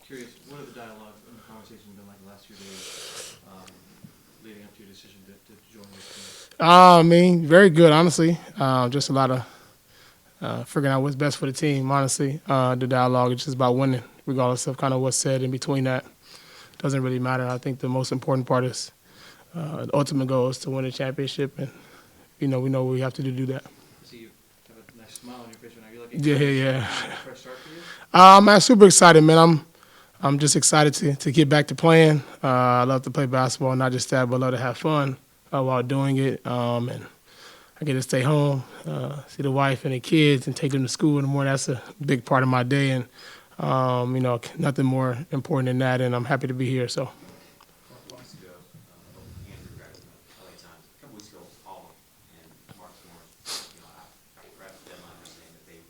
Curious, what are the dialogue and conversation been like the last few days leading up to your decision to join this team? I mean, very good, honestly. Just a lot of figuring out what's best for the team, honestly. The dialogue is just about winning, regardless of kind of what's said in between that. Doesn't really matter. I think the most important part is the ultimate goal is to win a championship, and we know what we have to do that. I see you have a nice smile on your face right now. You're like Yeah, excited to yeah. be a fresh start for you? I'm super excited, man. I'm just excited to get back to playing. I love to play basketball, not just that, but I love to have fun while doing it. And I get to stay home, see the wife and the kids, and take them to school in the morning. That's a big part of my day, and nothing more important than that. And I'm happy to be here. So. A couple weeks ago, Andrew got in the LA Times. A couple weeks ago, Paul and Mark Morris, after the deadline, were saying that they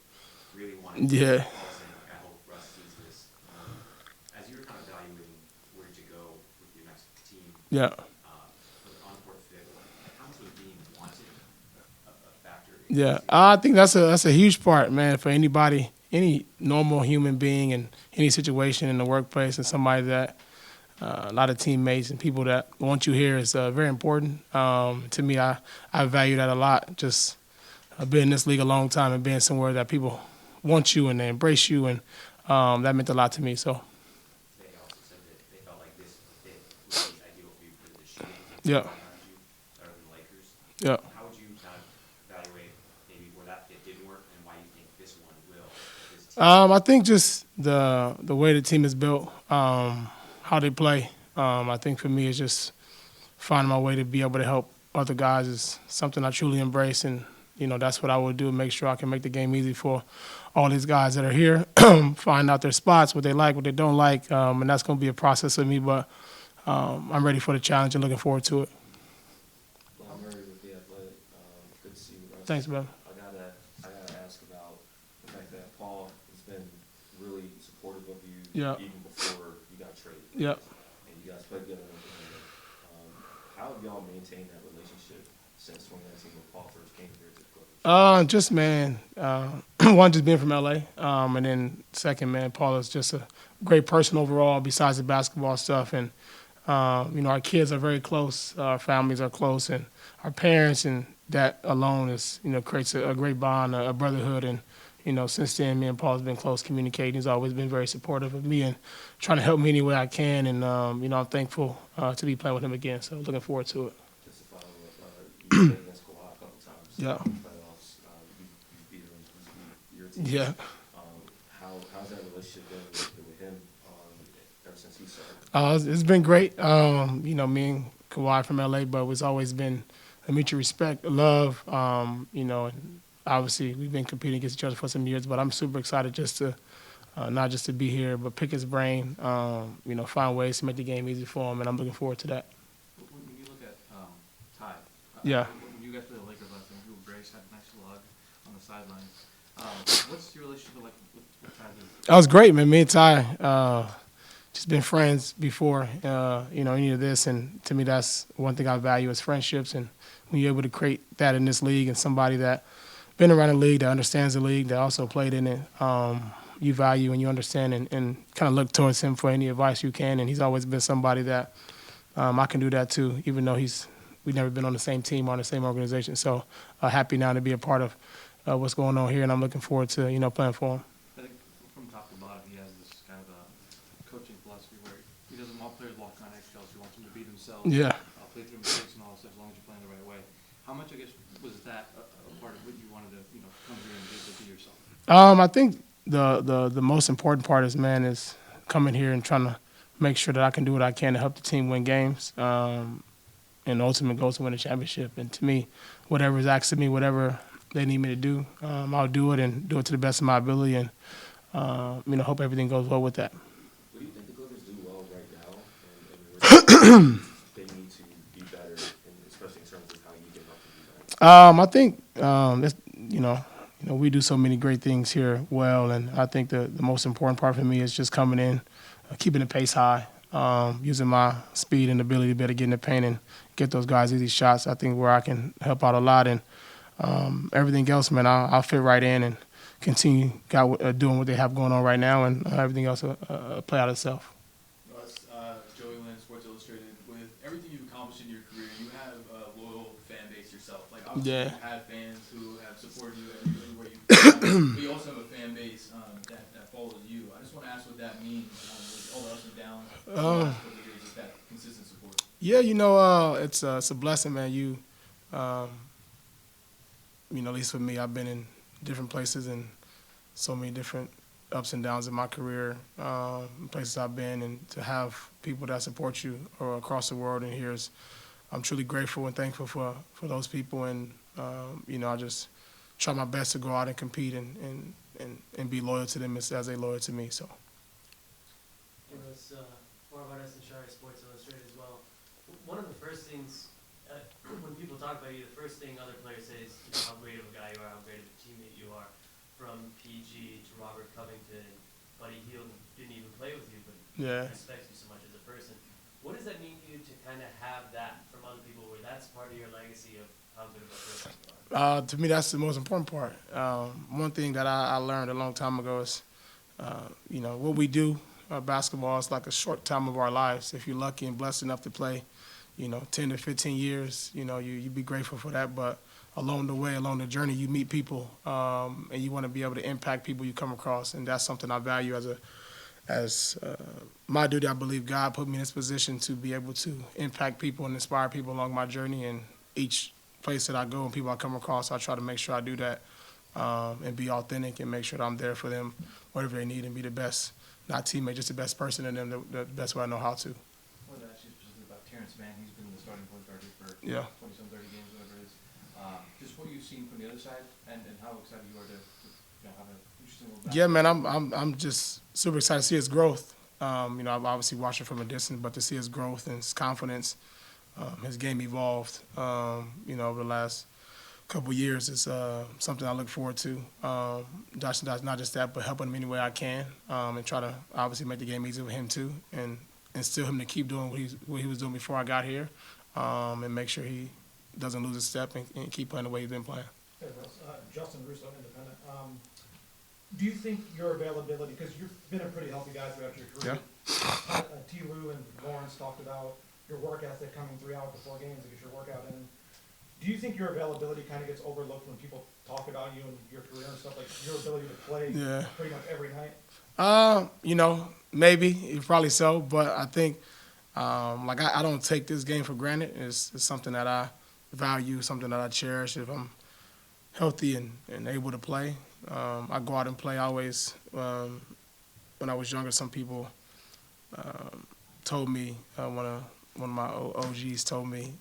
really wanted to. Yeah, Paul saying, like, I hope Russ sees this. As you were kind of evaluating where to go with your next team, yeah. for the on-court fit, how much was being wanted a factor in your Yeah, decision? I think that's a huge part, man, for anybody, any normal human being in any situation in the workplace, and somebody that a lot of teammates and people that want you here is very important. To me, I value that a lot. Just being in this league a long time and being somewhere that people want you and they embrace you, and that meant a lot to me. So, They also said that they felt like this fit would be ideal for you because of the shooting yeah, around you, better than the Lakers. yeah. How would you kind of evaluate maybe where that fit didn't work and why you think this one will? This team. I think just the way the team is built, how they play. I think for me, it's just finding my way to be able to help other guys is something I truly embrace, and that's what I would do. Make sure I can make the game easy for all these guys that are here. Find out their spots, what they like, what they don't like, and that's going to be a process with me. But I'm ready for the challenge and looking forward to it. Well, Murray with the Athletic. Good to see you, Russ. Thanks, man. I gotta ask about the fact that Paul has been really supportive of you Yeah, even before you got traded, yeah. and you guys played together in Oklahoma. How have y'all maintained that relationship since 2019 when Paul first came here to the Clippers? Just man, one just being from LA, and then second, man, Paul is just a great person overall. Besides the basketball stuff, and our kids are very close, our families are close, and our parents, and that alone is creates a great bond, a brotherhood, and since then, me and Paul's been close communicating. He's always been very supportive of me and trying to help me any way I can, and I'm thankful to be playing with him again. So looking forward to it. Just to follow up, you played against Kawhi a couple times Yeah, in the playoffs. You beat him, he's beat your team. yeah. How's that relationship been with him ever since he started? It's been great. Me and Kawhi from LA, but it's always been a mutual respect, love. And obviously we've been competing against each other for some years, but I'm super excited just to not just to be here, but pick his brain. Find ways to make the game easy for him, and I'm looking forward to that. When you look at Ty, Yeah. when you guys played the Lakers last time, you were Grace had a nice log on the sideline. What's your relationship like with Ty Lue? That was great, man. Me and Ty, just been friends before, any of this. And to me, that's one thing I value is friendships. And when you're able to create that in this league and somebody that been around the league, that understands the league, that also played in it, you value and you understand and kind of look towards him for any advice you can. And he's always been somebody that I can do that too, even though we've never been on the same team or on the same organization. So happy now to be a part of what's going on here, and I'm looking forward to, playing for him. I think from top to bottom, he has this kind of coaching philosophy where he doesn't want players walking on eggshells. He wants them to be themselves. Yeah. Play through mistakes and all this stuff as long as you're playing the right way. How much, I guess, was that a part of what you wanted to, come here and be able to be yourself? I think the most important part is coming here and trying to make sure that I can do what I can to help the team win games. And the ultimate goal is to win a championship. And to me, whatever is asked of me, whatever they need me to do, I'll do it and do it to the best of my ability. And hope everything goes well with that. What do you think the Clippers do well right now, and where they need to be better, especially in terms of how you can help them do that? I think we do so many great things here well, and I think the most important part for me is just coming in, keeping the pace high, using my speed and ability to better get in the paint and get those guys easy shots. I think where I can help out a lot, and everything else, man, I'll fit right in and continue doing what they have going on right now, and everything else will play out itself. Russ, Joey Lynn, Sports Illustrated. With everything you've accomplished in your career, you have a loyal fan base yourself. Like, obviously, Yeah. you have fans who have supported you everywhere you've gone, but you also have a fan base that follows you. I just want to ask what that means with all the ups and downs in the last couple of years, just that consistent support. Yeah, it's a blessing, man. At least for me, I've been in different places and so many different ups and downs in my career, places I've been, and to have people that support you or across the world and I'm truly grateful and thankful for those people, and I just try my best to go out and compete and be loyal to them as they loyal to me. So. It was Barbados and Shari Sports Illustrated as well. One of the first things when people talk about you, the first thing other players say is how great of a guy you are, how great of a teammate you are. From PG to Robert Covington, Buddy Hield didn't even play with you, but respects you so much as a person. What does that mean to you to kind of have that from other people, where that's part of your legacy of how good of a person you are? To me, that's the most important part. One thing that I learned a long time ago is, what we do, basketball is like a short time of our lives. If you're lucky and blessed enough to play, 10 to 15 years, you be grateful for that. But along the way, along the journey, you meet people, and you want to be able to impact people you come across. And that's something I value as my duty. I believe God put me in this position to be able to impact people and inspire people along my journey. And each place that I go and people I come across, I try to make sure I do that and be authentic and make sure that I'm there for them, whatever they need, and be the best, not teammate, just the best person in them, the best way I know how to. What actually specifically about Terrence Mann? He's been the starting point guard here for 20-some, 30 games, whatever it is. Just what you've seen from the other side, and how excited you are to have an interesting little battle. Yeah, man, I'm just super excited to see his growth. I've obviously watched it from a distance, but to see his growth and his confidence, his game evolved, over the last couple of years is something I look forward to. That's not just that, but helping him any way I can, and try to obviously make the game easier for him too, and instill him to keep doing what he was doing before I got here, and make sure he doesn't lose a step and keep playing the way he's been playing. Hey, Russ, Justin Russo, Independent. Do you think your availability, because you've been a pretty healthy guy throughout your career, T. Lue and Lawrence talked about your work ethic coming 3 hours before games to get your workout in. Do you think your availability kind of gets overlooked when people talk about you and your career and stuff, like your ability to play pretty much every night? Maybe, probably so, but I think, I don't take this game for granted. It's something that I value, something that I cherish. If I'm healthy and able to play, I go out and play. I always, when I was younger, some people told me, one of my OGs told me,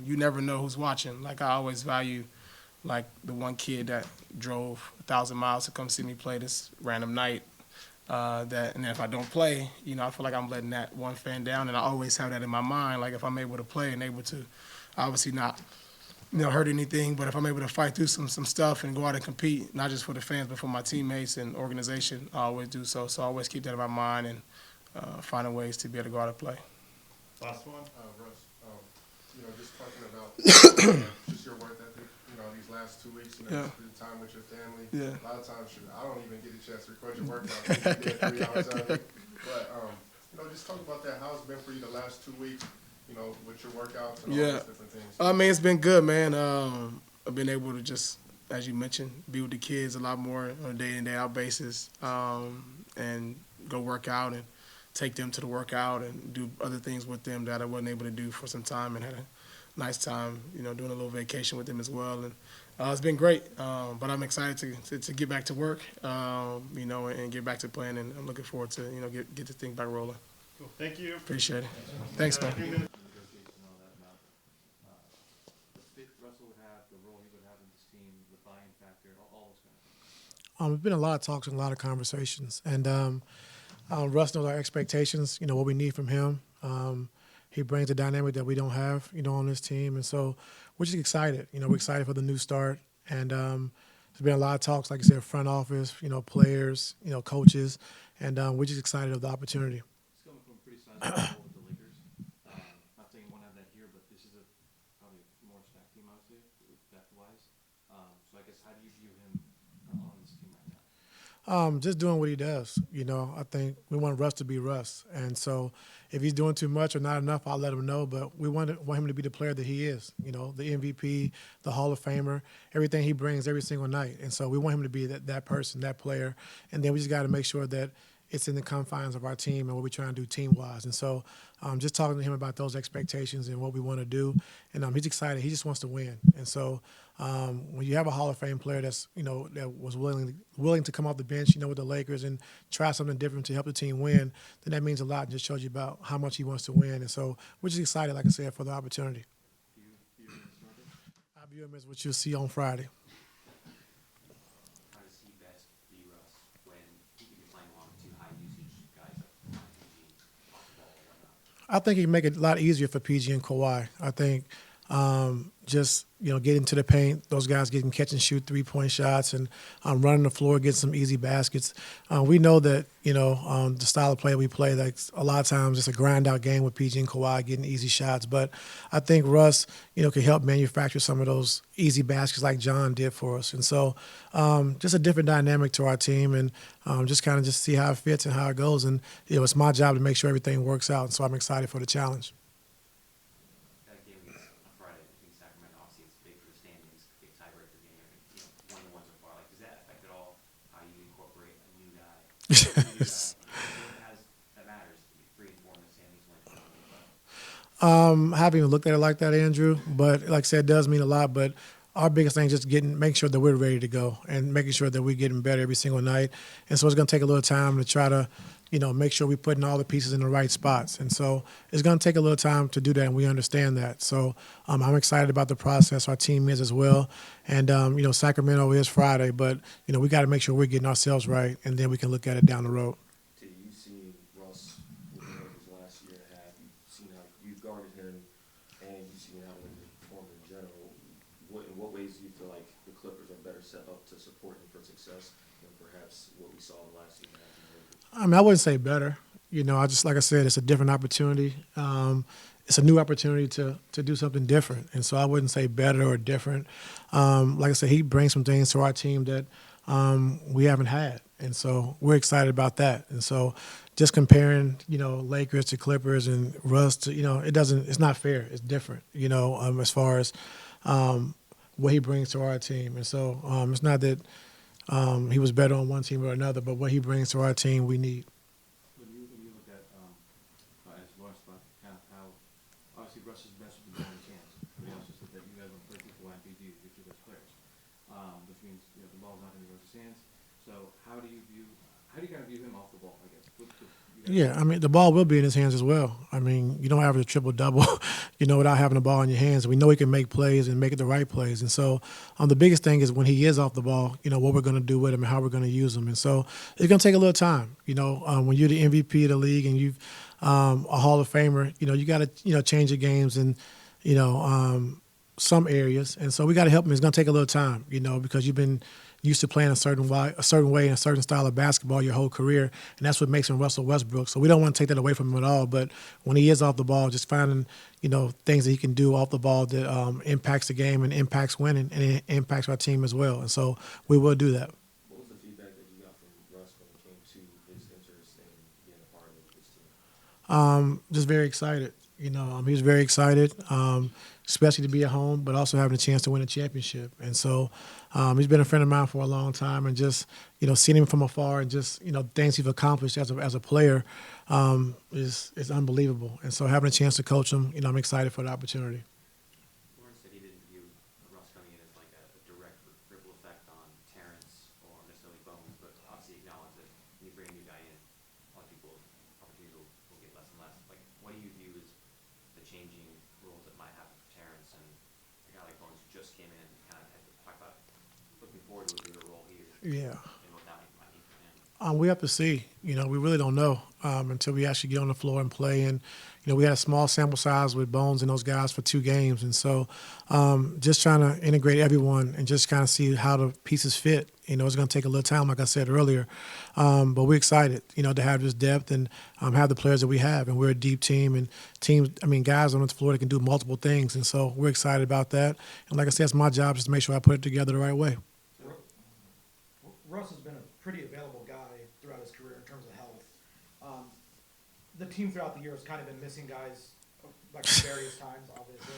you never know who's watching. Like, I always value, like, the one kid that drove 1,000 miles to come see me play this random night. And if I don't play, I feel like I'm letting that one fan down, and I always have that in my mind. Like, if I'm able to play and able to, obviously not, hurt anything, but if I'm able to fight through some stuff and go out and compete, not just for the fans, but for my teammates and organization, I always do so. So I always keep that in my mind and finding ways to be able to go out and play. Last one, Russ. Just talking about just your work ethic. These last 2 weeks, spend time with your family. Yeah. A lot of times, I don't even get a chance to record your workout. You get 3 hours out of it. But just talk about that. How it's been for you the last 2 weeks. With your workouts and all those different things. I mean, it's been good, man. I've been able to just, as you mentioned, be with the kids a lot more on a day-in, day-out basis, and go work out and take them to the workout and do other things with them that I wasn't able to do for some time, and had a nice time, doing a little vacation with them as well. And it's been great, but I'm excited to get back to work, and get back to playing, and I'm looking forward to, get this thing back rolling. Cool. Thank you. Appreciate it. Thanks, man. Negotiation and all that about the fit Russell would have, the role he would have in this team, the buy-in factor, all those kind of things. There's been a lot of talks and a lot of conversations, and Russ knows our expectations. What we need from him. He brings a dynamic that we don't have, on this team, and so we're just excited. We're excited for the new start, and there's been a lot of talks, like you said, front office, players, coaches, and we're just excited of the opportunity. He's coming from a pretty sizable role with the Lakers. Not saying you won't have that here, but this is probably a more stacked team, obviously, depth-wise. So I guess, how do you view him on this team right now? Just doing what he does. You know, I think we want Russ to be Russ. And so if he's doing too much or not enough, I'll let him know. But we want him to be the player that he is, you know, the MVP, the Hall of Famer, everything he brings every single night. And so we want him to be that person, that player. And then we just got to make sure that it's in the confines of our team and what we're trying to do team-wise. And so just talking to him about those expectations and what we want to do. And he's excited. He just wants to win. And so when you have a Hall of Fame player that's, you know, that was willing to come off the bench, you know, with the Lakers and try something different to help the team win, then that means a lot and just shows you about how much he wants to win. And so we're just excited, like I said, for the opportunity. I view him as what you'll see on Friday. How does he best be Russ when he can be playing along two high usage guys like PG, off the ball and whatnot? I think he can make it a lot easier for PG and Kawhi. I think just, you know, getting to the paint, those guys getting catch and shoot 3-point shots and running the floor, getting some easy baskets. We know that, you know, the style of play we play, like a lot of times it's a grind out game with PG and Kawhi getting easy shots. But I think Russ, you know, can help manufacture some of those easy baskets like John did for us. And so just a different dynamic to our team and just kind of just see how it fits and how it goes. And, you know, it's my job to make sure everything works out. And so I'm excited for the challenge. That game against on Friday against Sacramento, obviously it's big for the standings, big tiebreaker game. You know, 1-1 so far. Like, does that affect at all how you incorporate a new guy? That matters. 3 and 4 in the standings win. I haven't even looked at it like that, Andrew. But like I said, it does mean a lot. But our biggest thing is just making sure that we're ready to go and making sure that we're getting better every single night. And so it's going to take a little time to try to, you know, make sure we're putting all the pieces in the right spots. And so it's going to take a little time to do that, and we understand that. So I'm excited about the process. Our team is as well. And, you know, Sacramento is Friday, but, you know, we got to make sure we're getting ourselves right, and then we can look at it down the road. You've seen Russ with the Lakers last year and a half. You've seen how you've guarded him, and you've seen how he performed in general. In what ways do you feel like the Clippers are better set up to support him for success than perhaps what we saw last season? I mean, I wouldn't say better. You know, like I said, it's a different opportunity. It's a new opportunity to do something different. And so I wouldn't say better or different. Like I said, he brings some things to our team that we haven't had. And so we're excited about that. And so just comparing, you know, Lakers to Clippers and Russ to, you know, it's not fair. It's different, you know, as far as what he brings to our team. And so it's not that he was better on one team or another, but what he brings to our team, we need. When you look at, as Lawrence about kind of how, obviously Russ is best with the ball in his hands. But he also said that you guys don't play people like PG, your two best players. Which means, you know, the ball's not in Russ's hands. So how do you kind of view him off the ball, I guess? Yeah, I mean, the ball will be in his hands as well. I mean, you don't average a triple-double, you know, without having the ball in your hands. We know he can make plays and make it the right plays. And so the biggest thing is when he is off the ball, you know, what we're going to do with him and how we're going to use him. And so it's going to take a little time. You know, when you're the MVP of the league and you've a Hall of Famer, you know, you got to, you know, change your games in, you know, some areas. And so we got to help him. It's going to take a little time, you know, because you've been used to playing a certain way and a certain style of basketball your whole career, and that's what makes him Russell Westbrook. So we don't want to take that away from him at all. But when he is off the ball, just finding, you know, things that he can do off the ball that impacts the game and impacts winning and it impacts our team as well. And so we will do that. What was the feedback that you got from Russ when it came to his interest in being a part of this team? Just very excited. You know, he was very excited, especially to be at home, but also having a chance to win a championship. And so he's been a friend of mine for a long time, and just, you know, seeing him from afar and just, you know, things he's accomplished as a player is unbelievable. And so having a chance to coach him, you know, I'm excited for the opportunity. Lawrence said he didn't view Russ coming in as like a direct ripple effect on Terrence or necessarily Bones, but obviously acknowledge that when you bring a new guy in, a lot of people's opportunities will get less and less. Like, what do you view as the changing roles that might happen for Terrence and a guy like Bones who just came in and kind of had to talk about looking forward to a bigger role here? Yeah. And what that might mean for him. We have to see. You know, we really don't know until we actually get on the floor and play. And, you know, we had a small sample size with Bones and those guys for 2 games. And so just trying to integrate everyone and just kind of see how the pieces fit. You know, it's going to take a little time, like I said earlier. But we're excited, you know, to have this depth and have the players that we have. And we're a deep team and guys on the floor that can do multiple things. And so we're excited about that. And like I said, it's my job just to make sure I put it together the right way. Russ has been a pretty available the team throughout the year has kind of been missing guys, like at various times, obviously.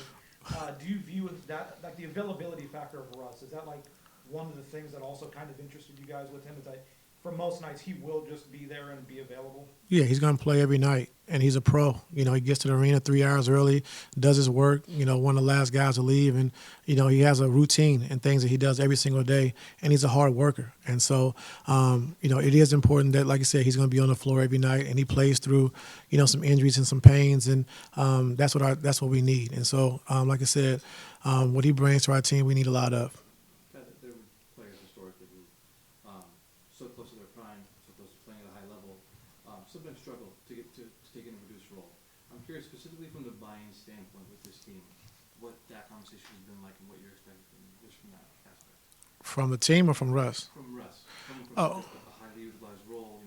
Do you view that, like the availability factor of Russ, is that like one of the things that also kind of interested you guys with him? Is that for most nights he will just be there and be available? Yeah, he's going to play every night, and he's a pro. You know, he gets to the arena 3 hours early, does his work, you know, one of the last guys to leave, and, you know, he has a routine and things that he does every single day, and he's a hard worker. And so, you know, it is important that, like I said, he's going to be on the floor every night, and he plays through, you know, some injuries and some pains, and that's what we need. And so, like I said, what he brings to our team, we need a lot of. There were players historically who, so close to their prime, so close to playing at a high level, sometimes struggle to get to take in a reduced role. I'm curious specifically from the buy-in standpoint with this team, what that conversation has been like and what you're expecting from that aspect. From the team or from Russ? From Russ, coming from Oh. a highly utilized role,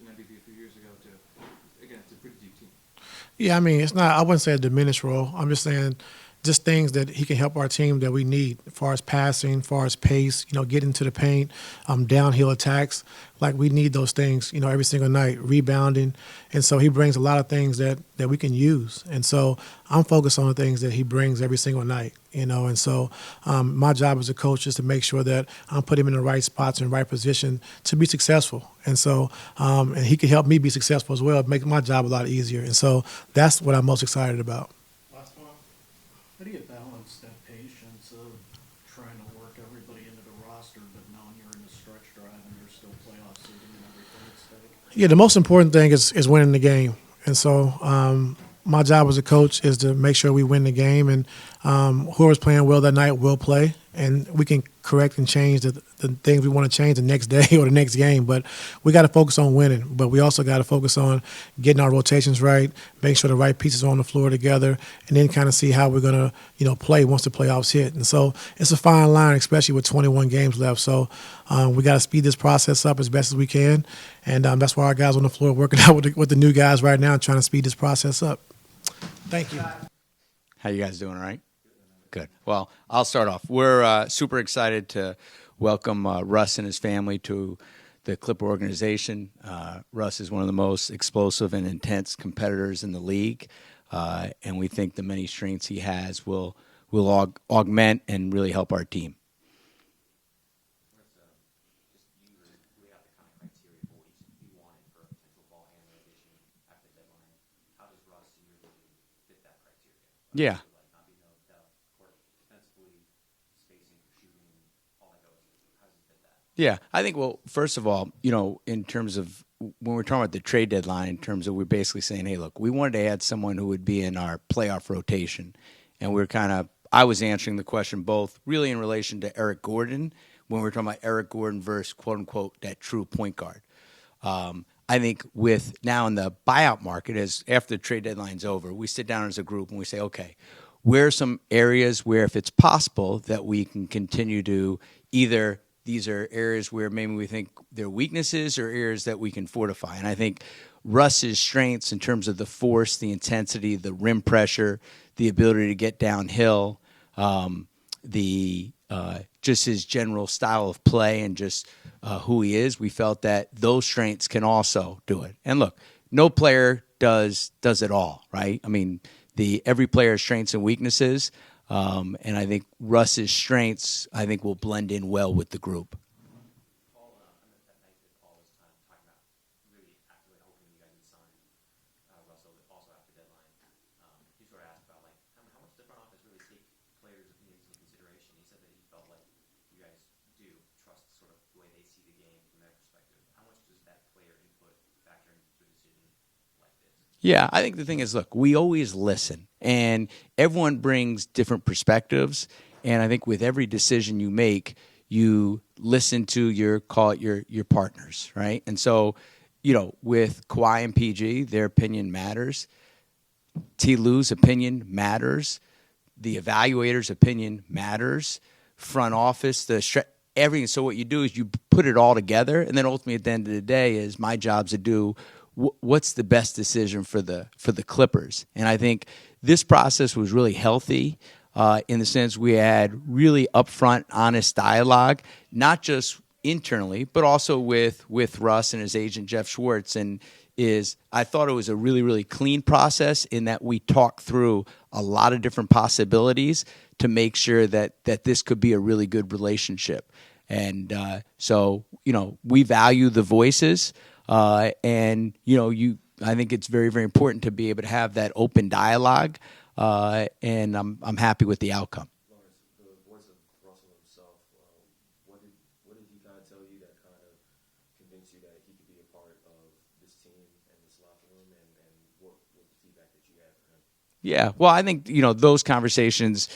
in MVP a few years ago to, again, it's a pretty deep team. Yeah, I mean, it's not, I wouldn't say a diminished role. I'm just saying just things that he can help our team that we need as far as passing, as far as pace, you know, getting to the paint, downhill attacks. Like we need those things, you know, every single night, rebounding. And so he brings a lot of things that we can use. And so I'm focused on the things that he brings every single night, you know. And so my job as a coach is to make sure that I'm putting him in the right spots and right position to be successful. And so, and he can help me be successful as well, make my job a lot easier. And so that's what I'm most excited about. Last one. How do you balance that patience of trying to work everybody into the roster, but knowing you're in a stretch drive and there's still playoff seeding and everything at stake? Yeah, the most important thing is winning the game. And so my job as a coach is to make sure we win the game, and whoever's playing well that night will play, and we can correct and change the things we want to change the next day or the next game. But we got to focus on winning, but we also got to focus on getting our rotations right, making sure the right pieces are on the floor together, and then kind of see how we're going to, you know, play once the playoffs hit. And so it's a fine line, especially with 21 games left. So we got to speed this process up as best as we can, and that's why our guys on the floor are working out with the new guys right now, trying to speed this process up. Thank you. How you guys doing, all right? Good. Well, I'll start off. We're super excited to welcome Russ and his family to the Clipper organization. Russ is one of the most explosive and intense competitors in the league, and we think the many strengths he has will augment and really help our team. Yeah. Yeah, I think, well, first of all, you know, in terms of when we're talking about the trade deadline, in terms of we're basically saying, hey, look, we wanted to add someone who would be in our playoff rotation. And we're I was answering the question both really in relation to Eric Gordon, when we were talking about Eric Gordon versus, quote unquote, that true point guard. I think with now in the buyout market, as after the trade deadline's over, we sit down as a group and we say, okay, where are some areas where if it's possible that we can continue to either these are areas where maybe we think they're weaknesses or areas that we can fortify. And I think Russ's strengths in terms of the force, the intensity, the rim pressure, the ability to get downhill, just his general style of play and just who he is, we felt that those strengths can also do it. And look, no player does it all, right? I mean, every player has strengths and weaknesses. And I think Russ's strengths, I think, will blend in well with the group. Paul, that night that Paul was talking about really actively hoping you guys would sign Russell, also after deadline. He sort of asked about, like, how much the front office really take players' opinions into consideration. He said that he felt like you guys do trust sort of the way they see the game from their perspective. How much does that player input factor into a decision like this? Yeah, I think the thing is, look, we always listen. And everyone brings different perspectives. And I think with every decision you make, you listen to your partners, right? And so, you know, with Kawhi and PG, their opinion matters. T. Lue's opinion matters. The evaluator's opinion matters. Front office, everything. So what you do is you put it all together. And then ultimately at the end of the day is my job to do what's the best decision for the Clippers. And I think this process was really healthy in the sense we had really upfront, honest dialogue, not just internally, but also with Russ and his agent, Jeff Schwartz. And is I thought it was a really, really clean process in that we talked through a lot of different possibilities to make sure that this could be a really good relationship. And so, we value the voices, and, I think it's very, very important to be able to have that open dialogue, and I'm happy with the outcome. Lawrence, the voice of Russell himself, what did he kind of tell you that kind of convinced you that he could be a part of this team and this locker room, and what was the feedback that you had for him? Yeah, well, I think, those conversations,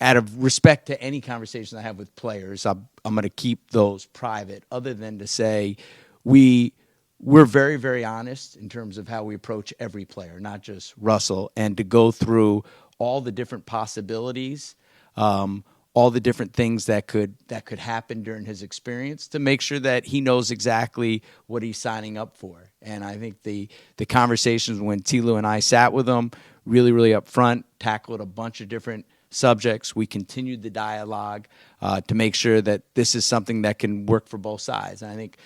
out of respect to any conversation I have with players, I'm going to keep those private, other than to say we're very, very honest in terms of how we approach every player, not just Russell, and to go through all the different possibilities, all the different things that could happen during his experience, to make sure that he knows exactly what he's signing up for. And I think the conversations when Lue and I sat with him, really, really up front, tackled a bunch of different subjects. We continued the dialogue to make sure that this is something that can work for both sides. And I think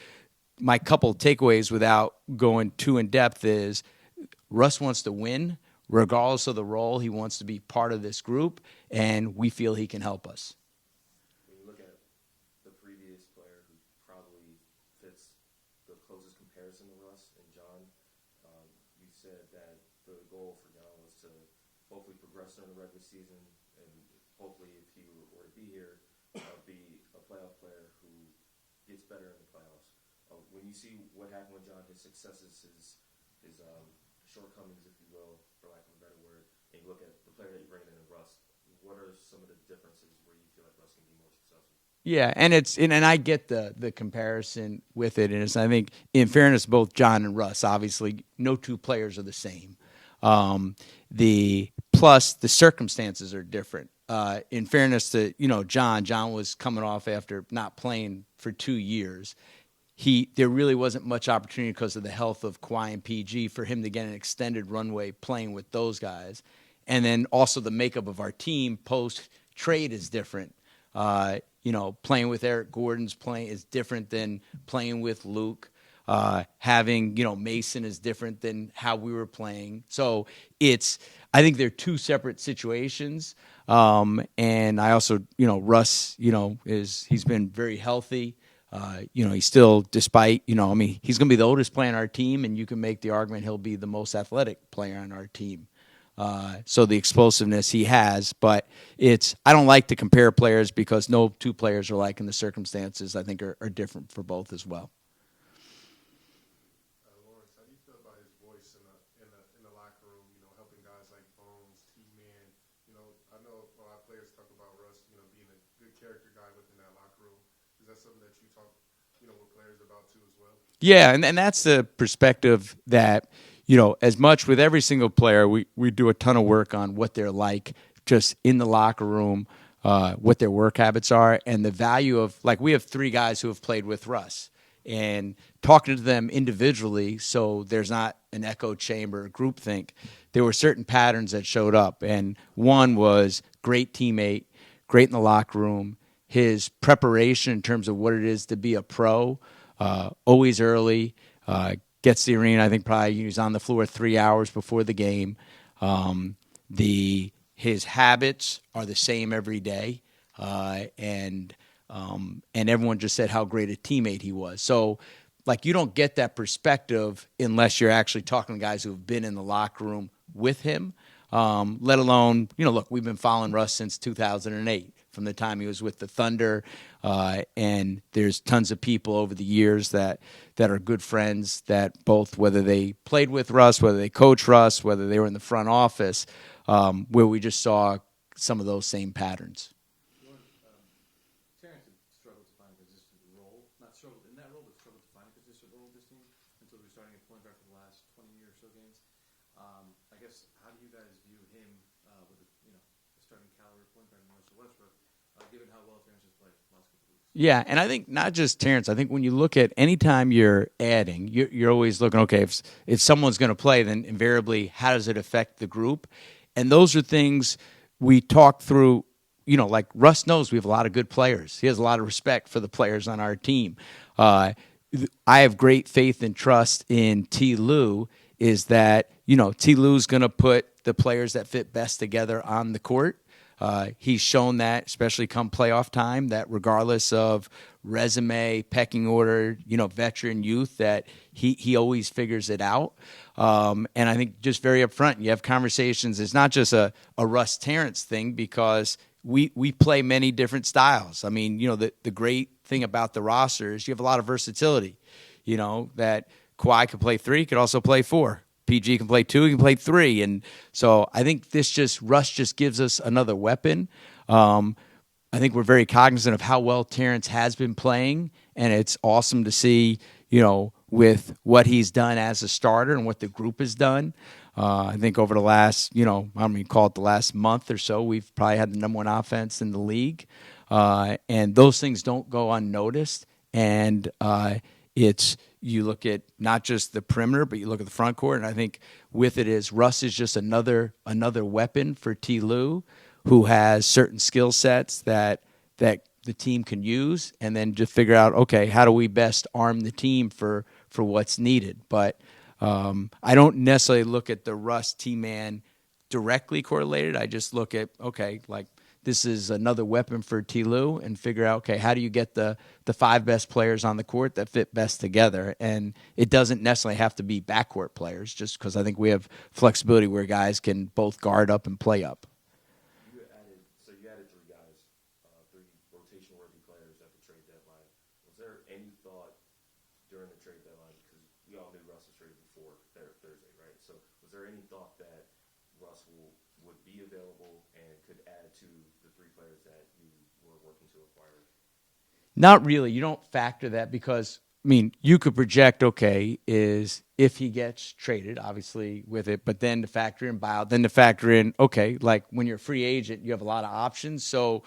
my couple of takeaways, without going too in depth, is Russ wants to win regardless of the role. He wants to be part of this group, and we feel he can help us. When you look at the previous player who probably fits the closest comparison to Russ and John, you said that the goal for John was to hopefully progress during the regular season, and hopefully, if he were to be here, be a playoff player who gets better in the playoffs. When you see what happened with John, his successes, his shortcomings, if you will, for lack of a better word, and you look at the player that you're bringing in Russ, what are some of the differences where you feel like Russ can be more successful? Yeah, and I get the comparison with it, and I think, in fairness, both John and Russ, obviously, no two players are the same. Plus the circumstances are different. In fairness to John was coming off after not playing for 2 years. There really wasn't much opportunity because of the health of Kawhi and PG for him to get an extended runway playing with those guys. And then also the makeup of our team post-trade is different. Playing with Eric Gordon's playing is different than playing with Luke. Having, Mason is different than how we were playing. So I think they're two separate situations. And I also, Russ, he's been very healthy. He's still, despite, he's going to be the oldest player on our team, and you can make the argument he'll be the most athletic player on our team. So the explosiveness he has, but I don't like to compare players because no two players are like, and the circumstances, I think, are different for both as well. Lawrence, how do you feel about his voice in the locker room, helping guys like Bones, T-Man? I know a lot of players talk about Russ, being a good character guy within that locker room. Is that something that you talk, with players about too as well? Yeah, and that's the perspective that, as much with every single player, we do a ton of work on what they're like just in the locker room, what their work habits are, and the value of, like, we have 3 guys who have played with Russ, and talking to them individually so there's not an echo chamber or groupthink, there were certain patterns that showed up, and one was great teammate, great in the locker room, his preparation in terms of what it is to be a pro, always early, gets the arena. I think probably he was on the floor 3 hours before the game. His habits are the same every day, and everyone just said how great a teammate he was. So, like, you don't get that perspective unless you're actually talking to guys who have been in the locker room with him. Let alone, look, we've been following Russ since 2008. From the time he was with the Thunder, and there's tons of people over the years that are good friends that both, whether they played with Russ, whether they coached Russ, whether they were in the front office, where we just saw some of those same patterns. Terrence had struggled to find a consistent role, not struggled in that role, but struggled to find a consistent role with this team until we were starting at point guard for the last 20 or so games. I guess, how do you guys view him with a starting caliber point guard in Westbrook? Given how well Terrence has played the last couple of weeks. Yeah, and I think not just Terrence. I think when you look at any time you're adding, you're always looking, okay, if someone's going to play, then invariably, how does it affect the group? And those are things we talk through. Like Russ knows we have a lot of good players. He has a lot of respect for the players on our team. I have great faith and trust in T. Lue is that, T. Lue's going to put the players that fit best together on the court. He's shown that, especially come playoff time, that regardless of resume, pecking order, veteran, youth, that he always figures it out. And I think just very upfront, you have conversations. It's not just a Russ Terrence thing because we play many different styles. I mean, the great thing about the roster is you have a lot of versatility. That Kawhi could play 3, could also play 4. PG can play 2, he can play 3. And so I think Russ just gives us another weapon. I think we're very cognizant of how well Terrence has been playing, and it's awesome to see, with what he's done as a starter and what the group has done. I think over the last, call it the last month or so, we've probably had the number 1 offense in the league. And those things don't go unnoticed. And you look at not just the perimeter, but you look at the front court. And I think with it is Russ is just another weapon for T. Lue, who has certain skill sets that the team can use, and then just figure out, okay, how do we best arm the team for what's needed. But I don't necessarily look at the Russ T-Man directly correlated. I just look at, okay, like this is another weapon for T. Lue, and figure out, okay, how do you get the 5 best players on the court that fit best together? And it doesn't necessarily have to be backcourt players, just because I think we have flexibility where guys can both guard up and play up. You added 3 guys, 3 rotation-worthy players at the trade deadline. Was there any thought during the trade deadline, because we all knew Russ was traded before Thursday, right? So was there any thought that Russ would be available and could add to the 3 players that you were working to acquire? Not really. You don't factor that because, you could project, okay, is if he gets traded, obviously, with it, but then to factor in buyout, then to factor in, okay, like when you're a free agent, you have a lot of options. So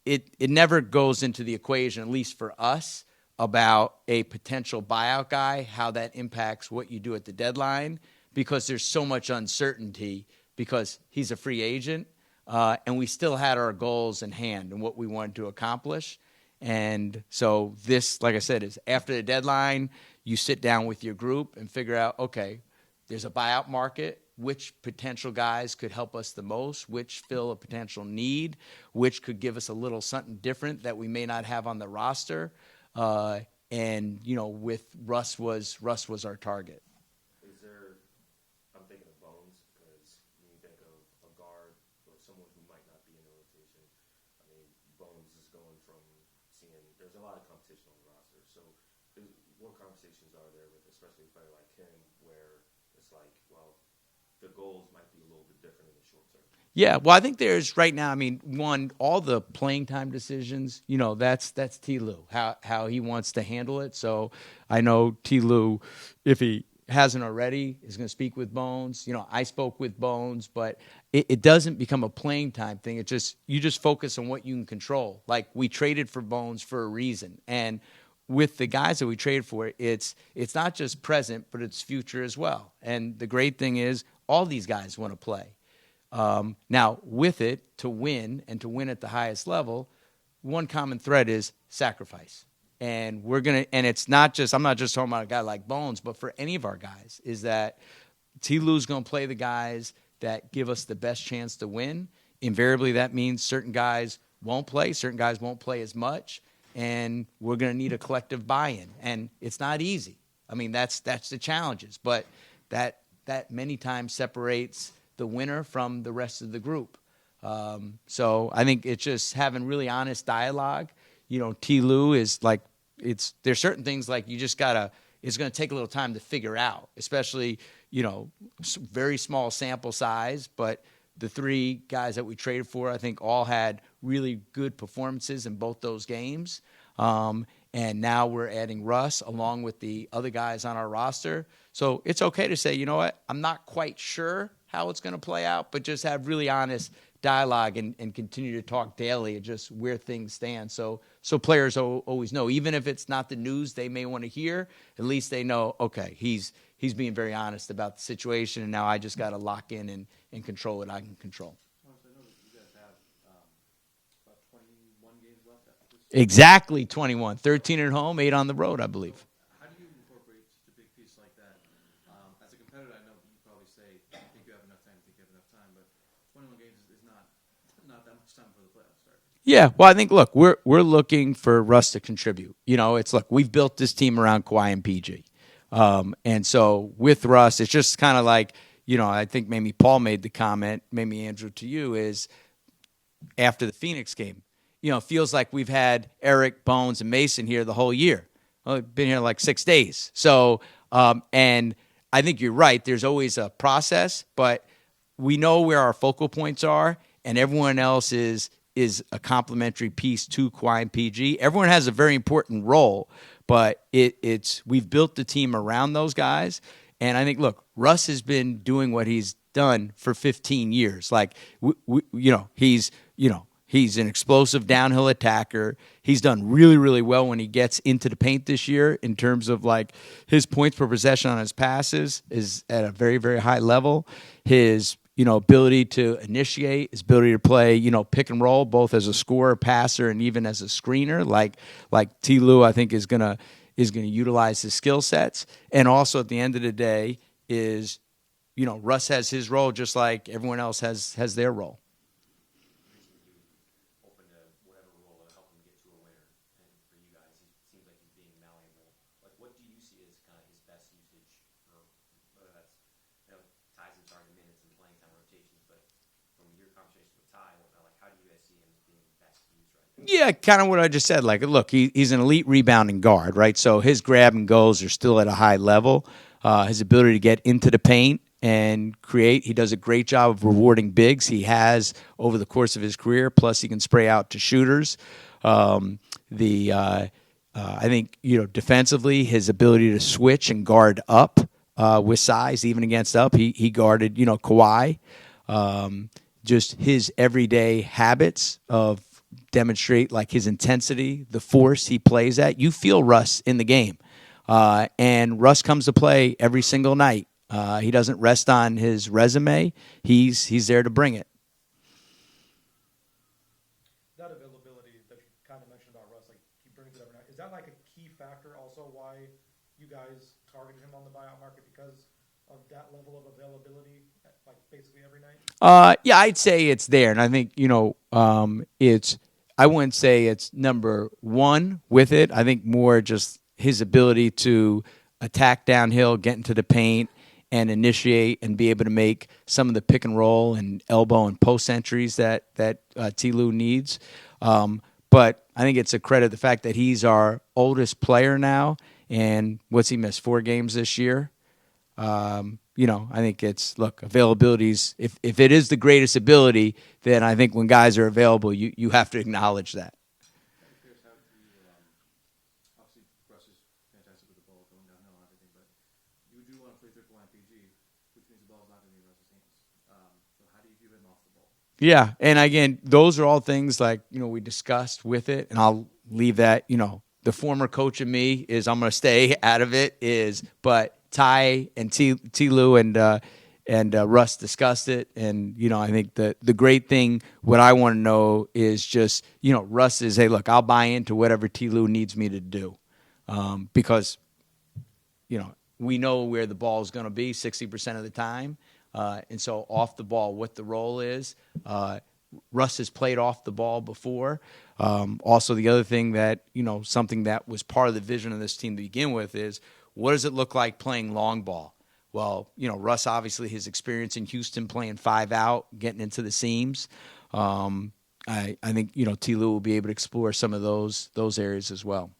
it never goes into the equation, at least for us, about a potential buyout guy, how that impacts what you do at the deadline, because there's so much uncertainty because he's a free agent, and we still had our goals in hand and what we wanted to accomplish. And so this, like I said, is after the deadline, you sit down with your group and figure out, okay, there's a buyout market, which potential guys could help us the most, which fill a potential need, which could give us a little something different that we may not have on the roster. And with Russ was our target. Is there, I'm thinking of Bones, because when you think of a guard or someone who might not be in the rotation, Bones is going from there's a lot of competition on the roster. So what conversations are there with, especially a player like him, where it's like, well, the goals might be a little bit different in the short term? Yeah, well, I think there's right now, all the playing time decisions, that's T. Lue, how he wants to handle it. So I know T. Lue, if he hasn't already, is going to speak with Bones. I spoke with Bones, but it doesn't become a playing time thing. You just focus on what you can control. Like we traded for Bones for a reason. And with the guys that we traded for, it's not just present, but it's future as well. And the great thing is all these guys want to play. Now, with it, to win at the highest level, one common thread is sacrifice. And it's not just, I'm not just talking about a guy like Bones, but for any of our guys, is that T. Lue's going to play the guys that give us the best chance to win. Invariably, that means certain guys won't play, certain guys won't play as much, and we're going to need a collective buy-in. And it's not easy. That's the challenges, but that many times separates the winner from the rest of the group. So I think it's just having really honest dialogue. T. Lue is like, there's certain things like you just gotta, it's going to take a little time to figure out, especially, very small sample size, but the 3 guys that we traded for, I think all had really good performances in both those games. And now we're adding Russ along with the other guys on our roster. So it's okay to say, you know what, I'm not quite sure how it's going to play out, but just have really honest dialogue and continue to talk daily and just where things stand. So players always know, even if it's not the news they may want to hear, at least they know, okay, he's being very honest about the situation, and now I just got to lock in and control what I can control. I know that you guys have about 21 games left after this. Exactly 21. 13 at home, 8 on the road, I believe. How say, I think you have enough time, but 21 games is not that much time for the playoffs start. Yeah, well, I think we're looking for Russ to contribute. It's we've built this team around Kawhi and PG, and so with Russ, it's just kind of like I think maybe Paul made the comment, maybe Andrew to you is after the Phoenix game, it feels like we've had Eric, Bones, and Mason here the whole year. Well, they've been here like 6 days, so and I think you're right. There's always a process, but we know where our focal points are, and everyone else is a complementary piece to Kawhi and PG. Everyone has a very important role, but we've built the team around those guys. And I think, Russ has been doing what he's done for 15 years. He's an explosive downhill attacker. He's done really, really well when he gets into the paint this year in terms of his points per possession on his passes is at a very, very high level. His ability to initiate, his ability to play, pick and roll, both as a scorer, passer, and even as a screener, like T. Lue, I think is gonna utilize his skill sets. And also at the end of the day is, Russ has his role just like everyone else has their role. Open to whatever role to help him get to a winner. And for you guys, it seems like he's being malleable. What do you see as kind of his best usage, or whether that's ties in starting minutes and playing time rotations, but from your conversation with Ty, how do you guys see him as being best used right now? Yeah, kind of what I just said. He's an elite rebounding guard, right? So his grab and goes are still at a high level. His ability to get into the paint and create, he does a great job of rewarding bigs. He has over the course of his career. Plus, he can spray out to shooters. I think defensively, his ability to switch and guard up with size, even against up. He guarded Kawhi. Just his everyday habits of demonstrate his intensity, the force he plays at. You feel Russ in the game. And Russ comes to play every single night. He doesn't rest on his resume. He's there to bring it. That availability that you kind of mentioned about Russ, he brings it every night. Is that a key factor also why you guys targeted him on the buyout market, because of that level of availability, basically every night? Yeah, I'd say it's there, and I think I wouldn't say it's number one with it. I think more just his ability to attack downhill, get into the paint, and initiate and be able to make some of the pick and roll and elbow and post entries that T. Lue needs. But I think it's a credit the fact that he's our oldest player now, and what's he missed? 4 games this year. I think it's availability's if it is the greatest ability, then I think when guys are available, you have to acknowledge that. Obviously, Russ is fantastic with the ball going downhill and everything, but you do want to play through Kawhi and PG, which means the ball's not going to be in Russ's hands. So how do you keep him off the ball? Yeah, and again, those are all things we discussed with it, and I'll leave that. The former coach of me is I'm going to stay out of it. But Ty and T. Lue and Russ discussed it, and I think the great thing, what I want to know is just Russ is, hey, look, I'll buy into whatever T. Lue needs me to do, because we know where the ball is going to be 60% of the time, and so off the ball, what the role is. Russ has played off the ball before. Also, the other thing that something that was part of the vision of this team to begin with is, what does it look like playing long ball? Well, Russ, obviously, his experience in Houston playing 5 out, getting into the seams. I think, T. Lue will be able to explore some of those areas as well.